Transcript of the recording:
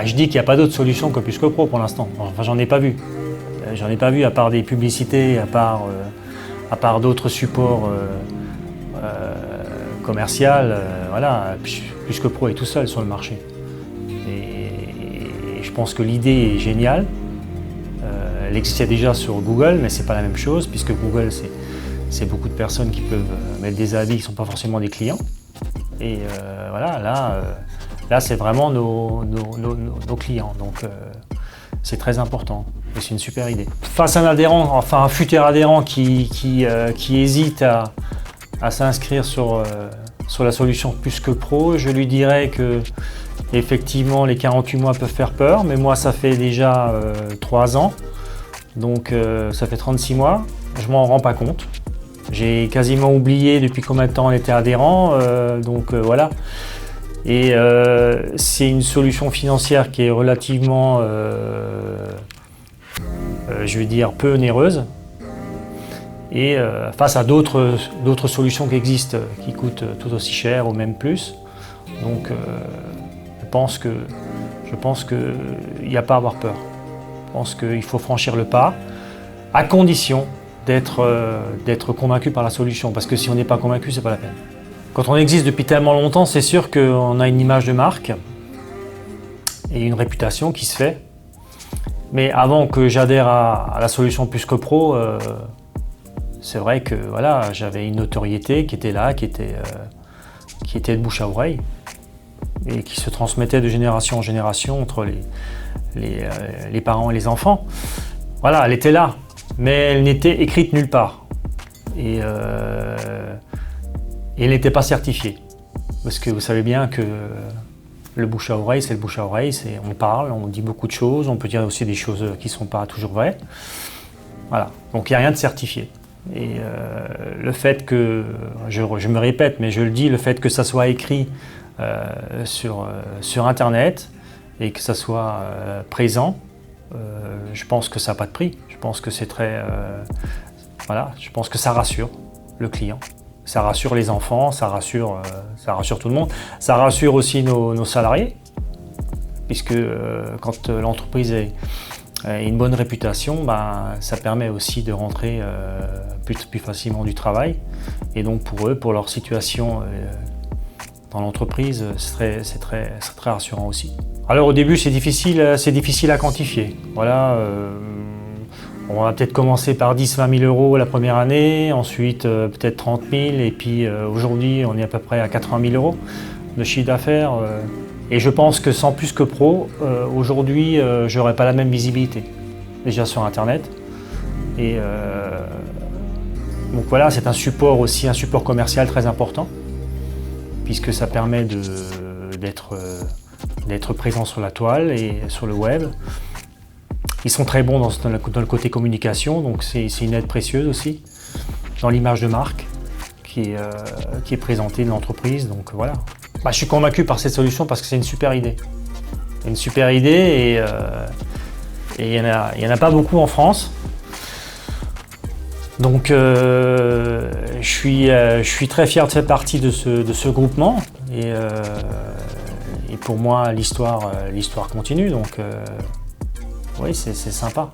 Je dis qu'il n'y a pas d'autre solution que Plus que Pro pour l'instant. Enfin, j'en ai pas vu. J'en ai pas vu à part des publicités, à part d'autres supports commerciaux. Voilà, Plus que Pro est tout seul sur le marché. Et je pense que l'idée est géniale. Elle existait déjà sur Google, mais c'est pas la même chose, puisque Google, c'est beaucoup de personnes qui peuvent mettre des avis qui ne sont pas forcément des clients. Et voilà, là c'est vraiment nos clients, donc c'est très important et c'est une super idée. Face à un adhérent, enfin un futur adhérent qui hésite à s'inscrire sur la solution Plus que Pro, je lui dirais que effectivement les 48 mois peuvent faire peur, mais moi ça fait déjà 3 ans, donc ça fait 36 mois, je m'en rends pas compte. J'ai quasiment oublié depuis combien de temps on était adhérent, donc voilà. Et c'est une solution financière qui est relativement, je vais dire, peu onéreuse. Et face à d'autres solutions qui existent, qui coûtent tout aussi cher ou même plus. Donc je pense qu'il n'y a pas à avoir peur. Je pense qu'il faut franchir le pas, à condition d'être convaincu par la solution. Parce que si on n'est pas convaincu, c'est pas la peine. Quand on existe depuis tellement longtemps, c'est sûr qu'on a une image de marque et une réputation qui se fait. Mais avant que j'adhère à la solution Plus que Pro, c'est vrai que voilà, j'avais une notoriété qui était là, qui était de bouche à oreille et qui se transmettait de génération en génération entre les parents et les enfants. Voilà, elle était là, mais elle n'était écrite nulle part. Et elle n'était pas certifiée. Parce que vous savez bien que le bouche à oreille, c'est le bouche à oreille. On parle, on dit beaucoup de choses, on peut dire aussi des choses qui ne sont pas toujours vraies. Voilà, donc il n'y a rien de certifié. Et le fait que, je me répète, mais je le dis, le fait que ça soit écrit sur Internet et que ça soit présent, je pense que ça n'a pas de prix. Je pense que c'est très... voilà, je pense que ça rassure le client. Ça rassure les enfants, ça rassure tout le monde. Ça rassure aussi nos salariés, puisque quand l'entreprise a une bonne réputation, ça permet aussi de rentrer plus facilement du travail. Et donc pour eux, pour leur situation dans l'entreprise, c'est très rassurant aussi. Alors au début, c'est difficile à quantifier. Voilà. On va peut-être commencer par 10-20 000 euros la première année, ensuite peut-être 30 000, et puis aujourd'hui on est à peu près à 80 000 euros de chiffre d'affaires. Et je pense que sans Plus que Pro, aujourd'hui je n'aurais pas la même visibilité, déjà sur Internet. Et donc voilà, c'est un support aussi, un support commercial très important, puisque ça permet d'être présent sur la toile et sur le web. Ils sont très bons dans le côté communication, donc c'est une aide précieuse aussi, dans l'image de marque qui est présentée de l'entreprise. Donc voilà. Je suis convaincu par cette solution parce que c'est une super idée. Une super idée et il y en a pas beaucoup en France. Donc je suis très fier de faire partie de ce groupement et pour moi l'histoire continue. Donc oui, c'est sympa.